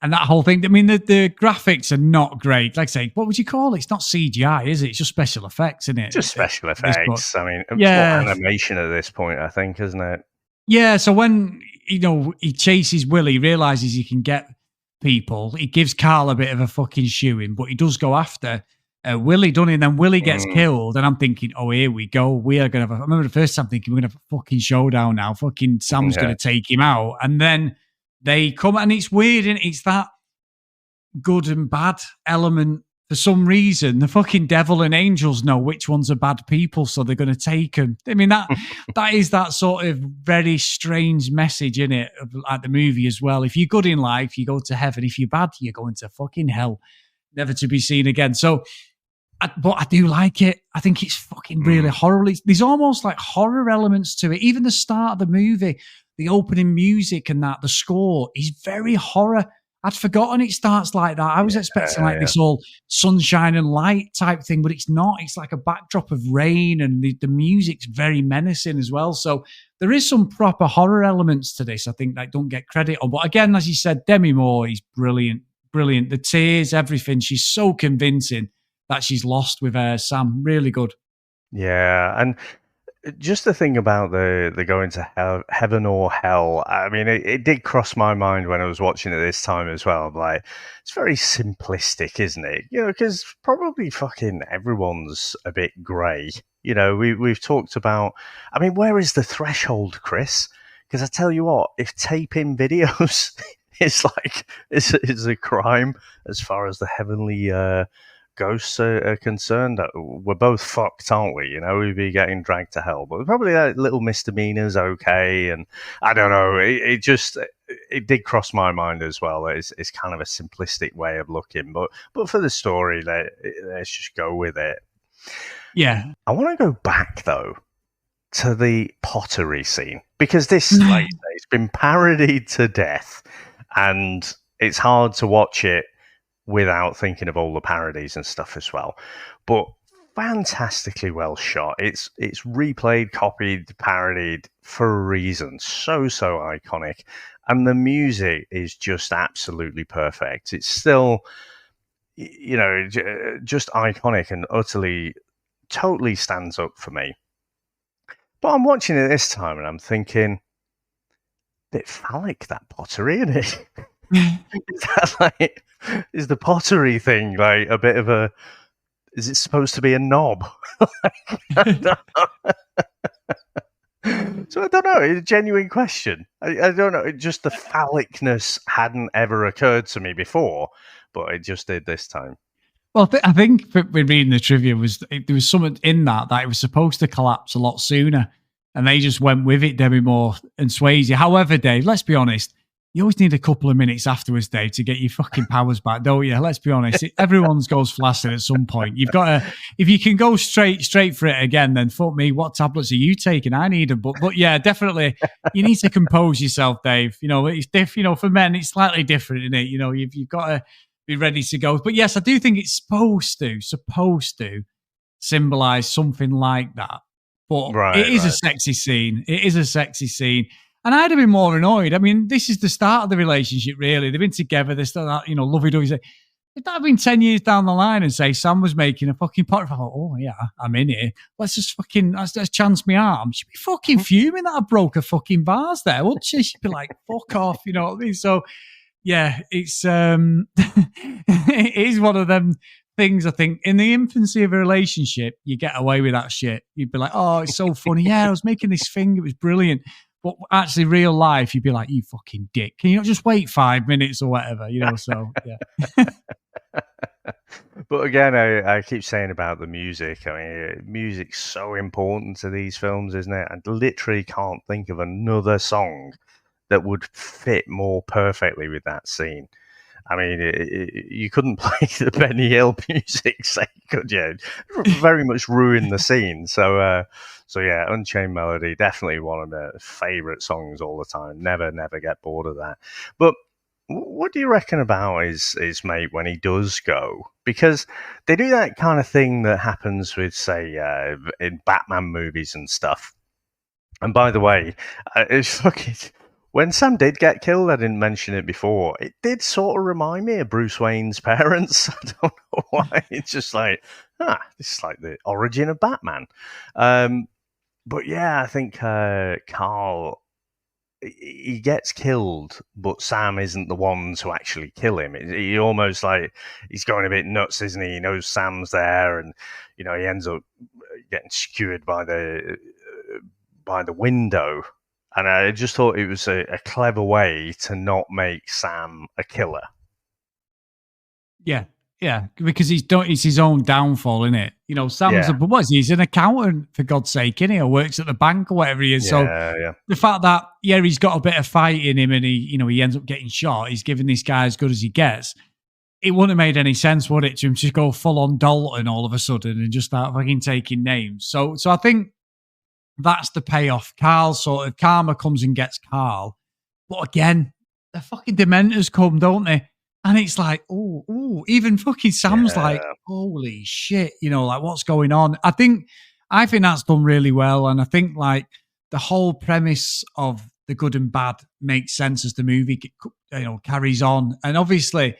And that whole thing, I mean, the graphics are not great. Like I say, what would you call it? It's not CGI, is it? It's just special effects, isn't it? Just special effects. I mean, it's more animation at this point, I think, isn't it? Yeah, so when, he chases Willie, realises he can get people, he gives Carl a bit of a fucking shoeing, but he does go after Willie, doesn't he? And then Willie gets killed, and I'm thinking, oh, here we go. We are going to have I remember the first time thinking, we're going to have a fucking showdown now. Fucking Sam's going to take him out. And then they come, and it's weird, and it's that good and bad element. For some reason, the fucking devil and angels know which ones are bad people, so they're going to take them. I mean, that is that sort of very strange message in it, like the movie as well. If you're good in life, you go to heaven. If you're bad, you're going to fucking hell, never to be seen again. So, but I do like it. I think it's fucking really horrible. There's almost like horror elements to it. Even the start of the movie, the opening music and the score is very horror. I'd forgotten it starts like that. I was expecting this all sunshine and light type thing, but it's not. It's like a backdrop of rain, and the music's very menacing as well. So there is some proper horror elements to this, I think, that don't get credit on. But again, as you said, Demi Moore is brilliant. Brilliant. The tears, everything. She's so convincing that she's lost with Sam. Really good. Yeah, and just the thing about the going to heaven or hell, I mean, it did cross my mind when I was watching it this time as well. I'm like, it's very simplistic, isn't it? Because probably fucking everyone's a bit grey. We've talked about, I mean, where is the threshold, Chris? Because I tell you what, if taping videos is a crime as far as the heavenly ghosts are concerned, we're both fucked, aren't we? We'd be getting dragged to hell. But probably that little misdemeanor's okay. And I don't know, it did cross my mind as well. It's kind of a simplistic way of looking. But for the story, let's just go with it. Yeah. I want to go back, though, to the pottery scene. Because this, like you say, it's been parodied to death. And it's hard to watch it without thinking of all the parodies and stuff as well. But fantastically well shot. It's replayed, copied, parodied for a reason. So iconic. And the music is just absolutely perfect. It's still, just iconic and totally stands up for me. But I'm watching it this time and I'm thinking, bit phallic, that pottery, isn't it? Is the pottery thing like a bit of a, is it supposed to be a knob? So I don't know. It's a genuine question. I don't know. Just the phallicness hadn't ever occurred to me before, but it just did this time. Well, I think when reading the trivia there was something in that it was supposed to collapse a lot sooner, and they just went with it, Demi Moore and Swayze. However, Dave, let's be honest, you always need a couple of minutes afterwards, Dave, to get your fucking powers back, don't you? Let's be honest. Everyone's goes flaccid at some point. You've got to, if you can go straight for it again, then fuck me, what tablets are you taking? I need them. But yeah, definitely, you need to compose yourself, Dave. It's different. For men, it's slightly different, isn't it? You've got to be ready to go. But yes, I do think it's supposed to symbolize something like that. But it is a sexy scene. It is a sexy scene. And I'd have been more annoyed. I mean, this is the start of the relationship, really. They've been together. They're still, lovey-dovey. If that had been 10 years down the line and say Sam was making a fucking pot, I thought, oh, yeah, I'm in here. Let's chance my arm. She'd be fucking fuming that I broke a fucking vase there, wouldn't she? She'd be like, fuck off, you know what I mean? So, yeah, it's it is one of them things, I think. In the infancy of a relationship, you get away with that shit. You'd be like, oh, it's so funny. Yeah, I was making this thing. It was brilliant. But actually, real life, you'd be like, you fucking dick. Can you not just wait 5 minutes or whatever? So, yeah. But again, I keep saying about the music. I mean, music's so important to these films, isn't it? I literally can't think of another song that would fit more perfectly with that scene. I mean, you couldn't play the Benny Hill music, say, could you? Very much ruin the scene. So yeah, Unchained Melody, definitely one of the favourite songs all the time. Never get bored of that. But what do you reckon about his mate when he does go? Because they do that kind of thing that happens with, say, in Batman movies and stuff. And by the way, it's fucking... When Sam did get killed, I didn't mention it before, it did sort of remind me of Bruce Wayne's parents. I don't know why. It's just like, this is like the origin of Batman. But yeah, I think Carl, he gets killed, but Sam isn't the one to actually kill him. He almost like, he's going a bit nuts, isn't he? He knows Sam's there, and, he ends up getting skewered by the window. And I just thought it was a clever way to not make Sam a killer. Yeah, because it's his own downfall, isn't it? Sam's he's an accountant, for God's sake, isn't he? Or works at the bank or whatever he is. So the fact that, he's got a bit of fight in him and he ends up getting shot, he's giving this guy as good as he gets. It wouldn't have made any sense, would it, to him to go full on Dalton all of a sudden and just start fucking taking names. So I think that's the payoff. Karma comes and gets Carl. But again, the fucking Dementors come, don't they? And it's like, even fucking Sam's like, holy shit, like what's going on? I think that's done really well. And I think like the whole premise of the good and bad makes sense as the movie, carries on. And obviously,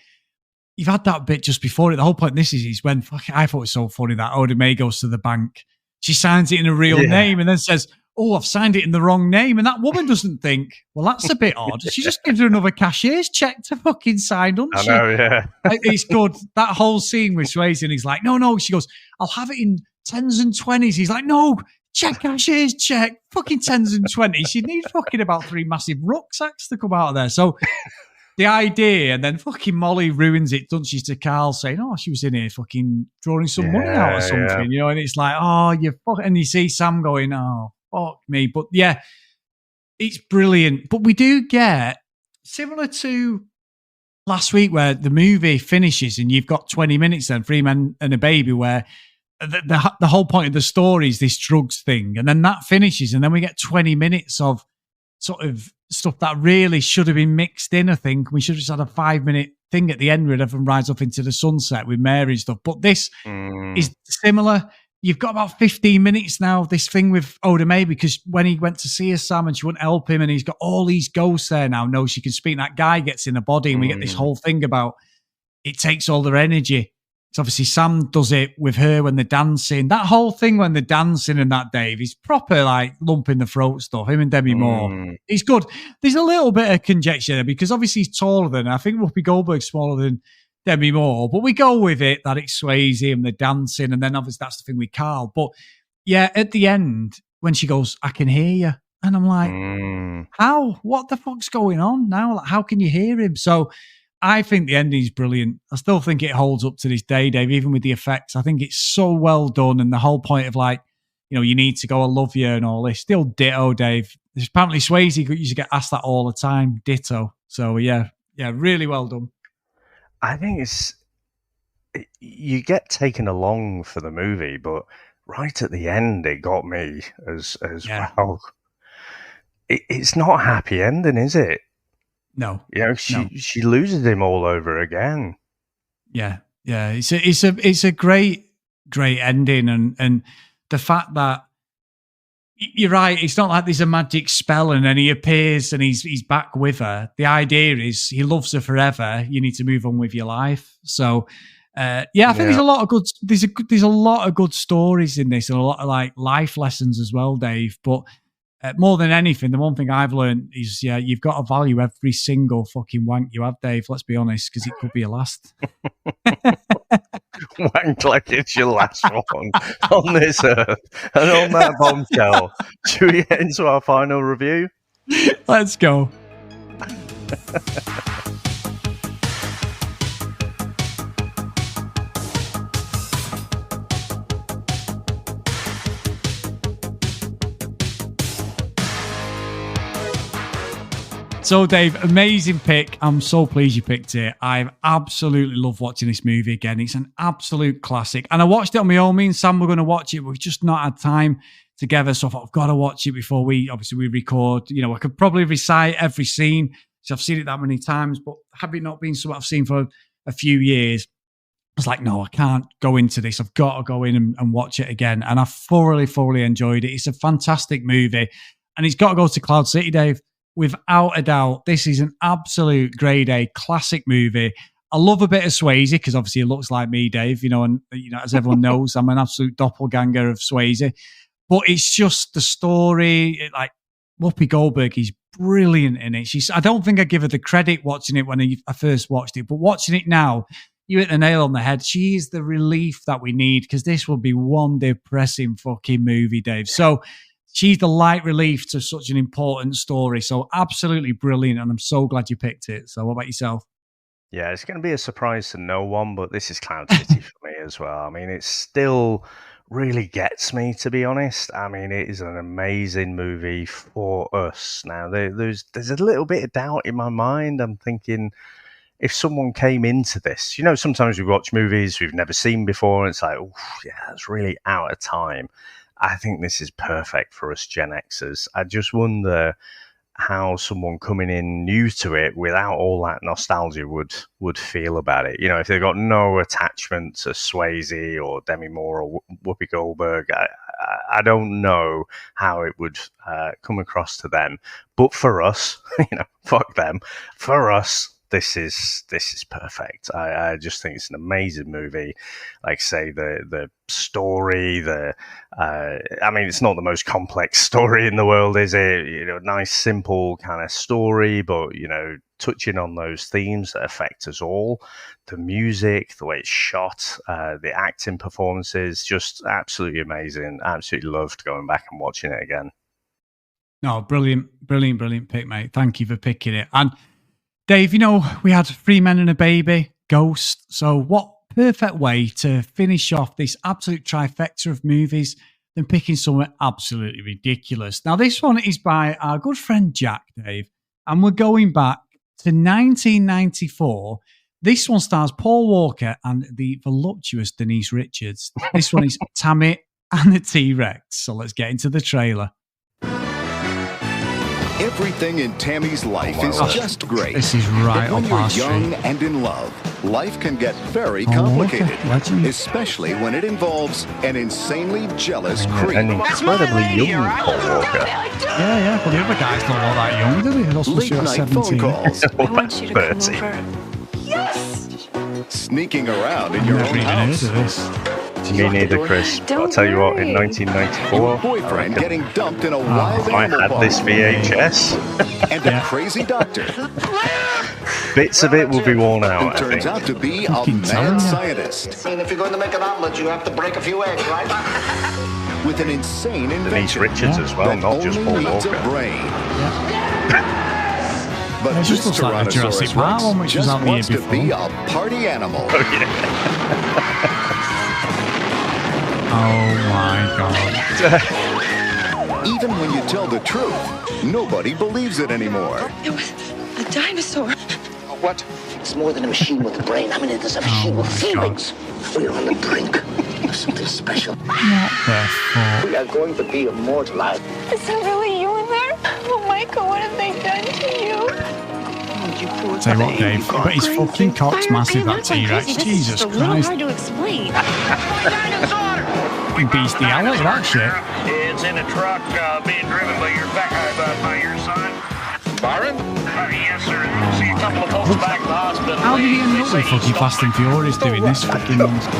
you've had that bit just before it. The whole point of this is when I thought it was so funny that Oda Mae goes to the bank. She signs it in a real name and then says, I've signed it in the wrong name. And that woman doesn't think, well, that's a bit odd. She just gives her another cashier's check to fucking sign, doesn't she? I know, yeah. It's good. That whole scene with Swayze, and he's like, no. She goes, I'll have it in 10s and 20s. He's like, no, cashier's check. Fucking 10s and 20s. You need fucking about 3 massive rucksacks to come out of there. So the idea, and then fucking Molly ruins it, doesn't she, to Carl saying, she was in here fucking drawing some money out or something, and it's like, and you see Sam going, fuck me. But yeah, it's brilliant. But we do get, similar to last week where the movie finishes and you've got 20 minutes then, 3 men and a baby, where the whole point of the story is this drugs thing, and then that finishes, and then we get 20 minutes of sort of stuff that really should have been mixed in. I think we should have just had a 5-minute thing at the end where everyone rides up into the sunset with Mary and stuff. But this is similar. you've got about 15 minutes now, this thing with Oda Mae, because when he went to see her, Sam, and she wouldn't help him, and he's got all these ghosts there now, no, she can speak, and that guy gets in the body, and we get this whole thing about it takes all their energy. So obviously Sam does it with her when they're dancing. That whole thing when they're dancing and that, Dave, he's proper like lump in the throat stuff. Him and Demi Moore. He's good. There's a little bit of conjecture there because obviously he's taller than, I think Whoopi Goldberg's smaller than Demi Moore, but we go with it that it's Swayze and the dancing, and then obviously that's the thing with Carl. But yeah, at the end, when she goes, I can hear you. And I'm like, how? What the fuck's going on now? Like, how can you hear him? So I think the ending's brilliant. I still think it holds up to this day, Dave, even with the effects. I think it's so well done. And the whole point of like, you know, you need to go, I love you and all this. Still ditto, Dave. There's apparently Swayze used to get asked that all the time. Ditto. So yeah, really well done. I think you get taken along for the movie, but right at the end, it got me as well. It's not a happy ending, is it? No, you know, she loses him all over again. Yeah. It's a great ending, and the fact that you're right. It's not like there's a magic spell and then he appears and he's back with her. The idea is he loves her forever. You need to move on with your life. So, I think there's a lot of good. There's a lot of good stories in this and a lot of like life lessons as well, Dave. But more than anything, the one thing I've learned is, you've got to value every single fucking wank you have, Dave. Let's be honest, because it could be your last. Wank like it's your last one on this earth. And on that bombshell, should we get into our final review? Let's go. So, Dave, amazing pick. I'm so pleased you picked it. I absolutely love watching this movie again. It's an absolute classic. And I watched it on my own. Me and Sam were going to watch it. We've just not had time together. So I thought, I've got to watch it before we record. You know, I could probably recite every scene. So I've seen it that many times. But had it not been something I've seen for a few years, I was like, no, I can't go into this. I've got to go in and watch it again. And I thoroughly enjoyed it. It's a fantastic movie. And it's got to go to Cloud City, Dave. Without a doubt, this is an absolute grade A classic movie. I love a bit of Swayze because obviously he looks like me, Dave. And as everyone knows, I'm an absolute doppelganger of Swayze. But it's just the story. Like Whoopi Goldberg is brilliant in it. I don't think I give her the credit watching it when I first watched it, but watching it now, you hit the nail on the head. She is the relief that we need because this will be one depressing fucking movie, Dave. So she's the light relief to such an important story. So absolutely brilliant. And I'm so glad you picked it. So what about yourself? Yeah, it's going to be a surprise to no one, but this is Cloud City for me as well. I mean, it still really gets me, to be honest. I mean, it is an amazing movie for us. Now, there's a little bit of doubt in my mind. I'm thinking if someone came into this, sometimes we watch movies we've never seen before, and it's like, oh, yeah, that's really out of time. I think this is perfect for us Gen Xers. I just wonder how someone coming in new to it without all that nostalgia would feel about it. If they've got no attachment to Swayze or Demi Moore or Whoopi Goldberg, I don't know how it would come across to them. But for us, fuck them. For us, this is perfect. I just think it's an amazing movie. Like I say, the story, it's not the most complex story in the world, is it? Nice, simple kind of story, but touching on those themes that affect us all. The music, the way it's shot, the acting performances, just absolutely amazing. Absolutely loved going back and watching it again. No, brilliant pick, mate. Thank you for picking it. And Dave, we had 3 Men and a Baby, Ghost. So what perfect way to finish off this absolute trifecta of movies than picking something absolutely ridiculous. Now, this one is by our good friend Jack, Dave, and we're going back to 1994. This one stars Paul Walker and the voluptuous Denise Richards. This one is Tammy and the T-Rex. So let's get into the trailer. Everything in Tammy's life is just great. This is right but when up you're our street. young and in love, life can get very Oh, complicated, okay. Legend. especially when it involves an insanely jealous creep. An incredibly young Paul Walker. Yeah. Well, the other guy's not all that young, do he? He's also Late sure night 17. phone calls, I want you to come 30. over. Yes! sneaking around in I've your never own even heard house, of this. Me neither, Chris. But I'll tell you what, in worry. 1994, your boyfriend getting dumped in a wild I animal had park, this VHS. and a crazy doctor Bits of it will be worn who out, I turns think. out to be a Fucking telling mad ya. scientist And if you're going to make an omelet, you have to break a few eggs, right? with an insane Denise invention Richards as well, that not just only Paul needs a Walker. brain. But It just this looks like the Jurassic Tyrannosaurus Park Rex one, which was just out the year wants to be before. a party animal. Oh my god. Even when you tell the truth, nobody believes it anymore. It was a dinosaur. What? It's more than a machine with a brain. I mean, it is a machine with feelings. We are on the brink of something special. What the fuck? We are going to be immortalized. Is that really you in there? Oh, Michael, what have they done to you? Tell you what, Dave, but his fucking cock's massive, that T-Rex. Jesus Christ. Hard to explain. Fucking bestiality, that shit. It's in a truck being driven by your son. Byron? Yes, sir. See a couple of folks back in the hospital. How did he end up with fucking Fast and Furious doing this fucking nonsense? A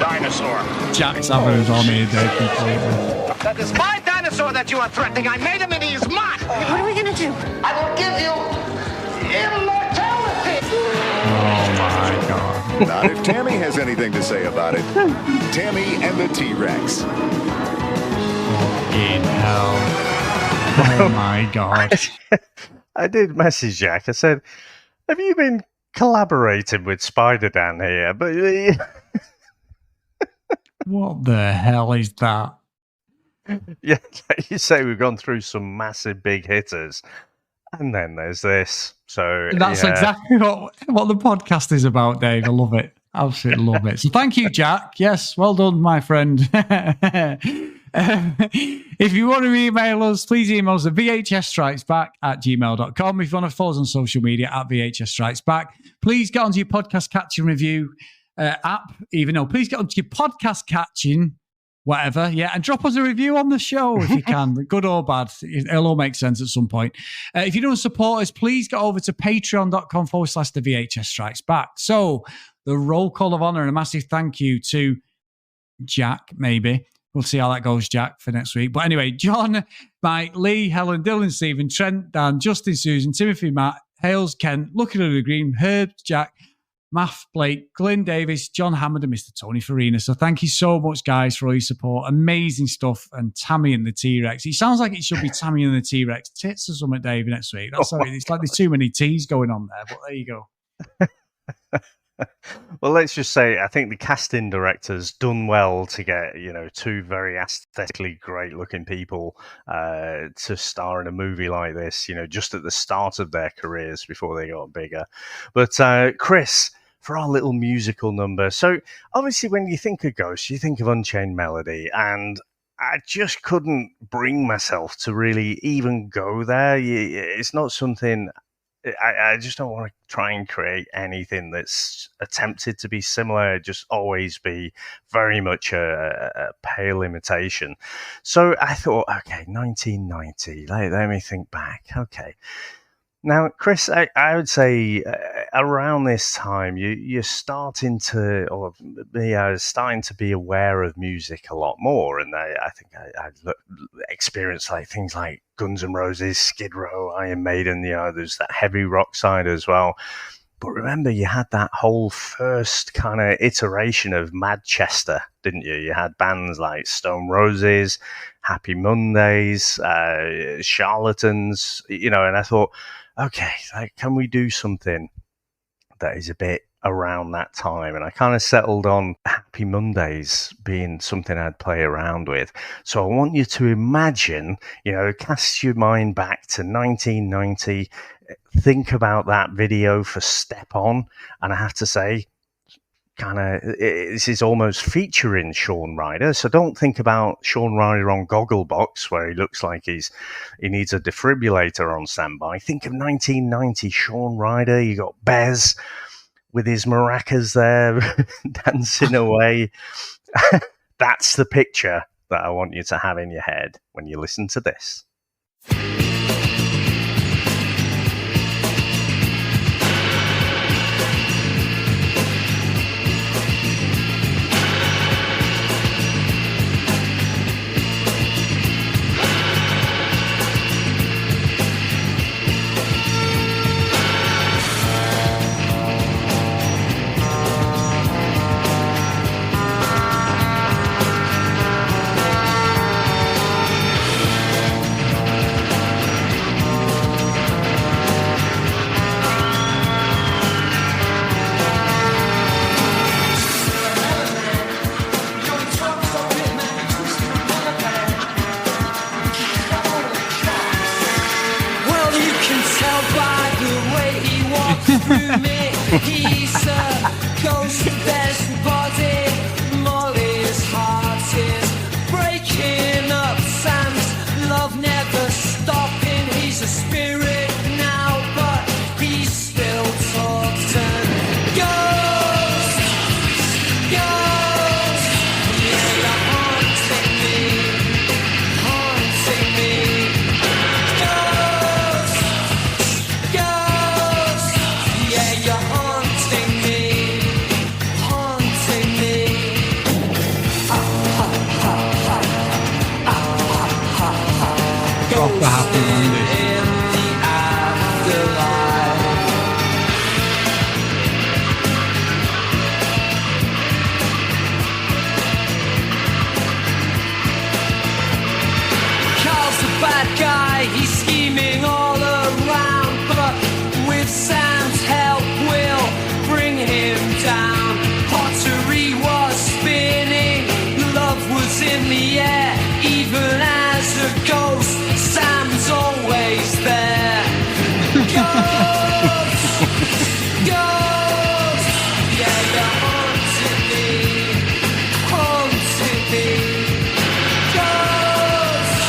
dinosaur. Jack's having his army a day completely. That is my dinosaur that you are threatening. I made him and he is mine. What are we gonna do? I will give you immortality. Oh my god. Not if Tammy has anything to say about it. Tammy and the T-Rex. Fucking hell. Oh my god. I did message Jack. I said, have you been collaborating with Spider Dan here? But What the hell is that? yeah, like you say, we've gone through some massive big hitters. And then there's this. So That's yeah. exactly what the podcast is about, Dave. I love it. Absolutely love it. So thank you, Jack. Yes, well done, my friend. If you want to email us, please email us at vhsstrikesback@gmail.com. If you want to follow us on social media at vhsstrikesback, please get onto your podcast catching review app. Please get onto your podcast catching whatever, yeah, and drop us a review on the show if you can, good or bad. It'll all make sense at some point. If you don't support us, please get over to patreon.com/the VHS Strikes Back. So the roll call of honor and a massive thank you to Jack, maybe. We'll see how that goes, Jack, for next week. But anyway, John, Mike, Lee, Helen, Dylan, Stephen, Trent, Dan, Justin, Susan, Timothy, Matt, Hales, Ken, Looking at the Green, Herb, Jack, Math, Blake, Glenn Davis, John Hammond, and Mr. Tony Farina. So thank you so much, guys, for all your support. Amazing stuff. And Tammy and the T-Rex. It sounds like it should be Tammy and the T-Rex tits or something, Dave, next week. That's how it's like there's too many T's going on there, but there you go. Well, let's just say I think the casting director's done well to get, two very aesthetically great-looking people to star in a movie like this, just at the start of their careers before they got bigger. But Chris, for our little musical number. So obviously when you think of Ghost, you think of Unchained Melody, and I just couldn't bring myself to really even go there. It's not something... I just don't want to try and create anything that's attempted to be similar. It'd just always be very much a pale imitation. So I thought, okay, 1990. Let me think back. Okay. Now, Chris, I would say around this time, you're starting to, or me, I was starting to be aware of music a lot more. And I think I experienced things like Guns N' Roses, Skid Row, Iron Maiden, there's that heavy rock side as well. But remember, you had that whole first kind of iteration of Manchester, didn't you? You had bands like Stone Roses, Happy Mondays, Charlatans, and I thought, okay, can we do something that is a bit around that time? And I kind of settled on Happy Mondays being something I'd play around with. So I want you to imagine, cast your mind back to 1990, think about that video for Step On. And I have to say, this is almost featuring Shaun Ryder. So don't think about Shaun Ryder on Gogglebox, where he looks like he needs a defibrillator on standby. Think of 1990 Shaun Ryder. You got Bez with his maracas there dancing away. That's the picture that I want you to have in your head when you listen to this. He's a ghost of best body. Molly's heart is breaking up. Sam's love never stopping. He's a spirit now, but he still talks and goes. Yeah, you're haunting me. Yeah, you're haunting me. Proper happy Monday. Carl's a bad guy, he's scheming all around, but with Sam's help we'll bring him down. Pottery was spinning, love was in the air, even as a ghost, Sam's always there. Ghost, ghost, yeah, you're haunting me, haunting me. Ghost,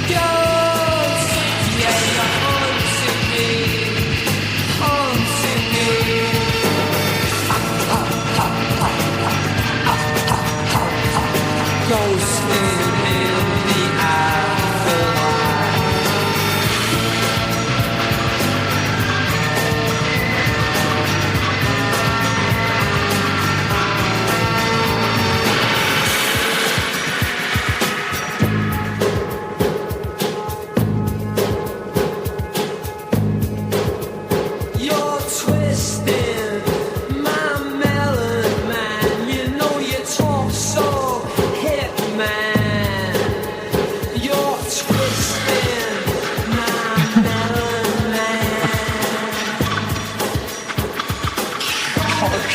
ghost, yeah, you're haunting me, haunting me. Ghosting in the afterlife. You're twisting my melon, man. You know you talk so hip, man. You're twisting my melon, man. It's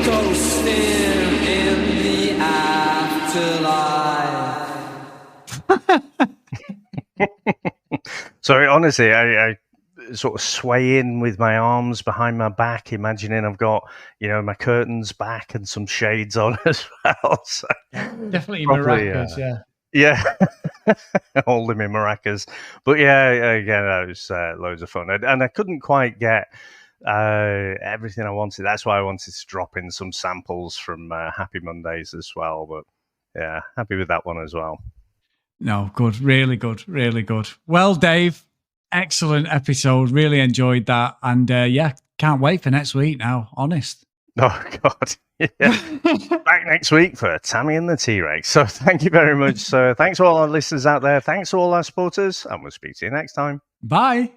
ghosting in the afterlife. So honestly, I sort of sway in with my arms behind my back, imagining I've got, my curtains back and some shades on as well. So Definitely probably, maracas, yeah. Yeah, holding my maracas. But yeah, again, that was loads of fun. And I couldn't quite get everything I wanted. That's why I wanted to drop in some samples from Happy Mondays as well. But yeah, happy with that one as well. No, good. Really good. Really good. Well, Dave, excellent episode. Really enjoyed that. And yeah, can't wait for next week now, honest. Oh, God. Yeah. Back next week for Tammy and the T-Rex. So thank you very much. So thanks to all our listeners out there. Thanks to all our supporters. And we'll speak to you next time. Bye.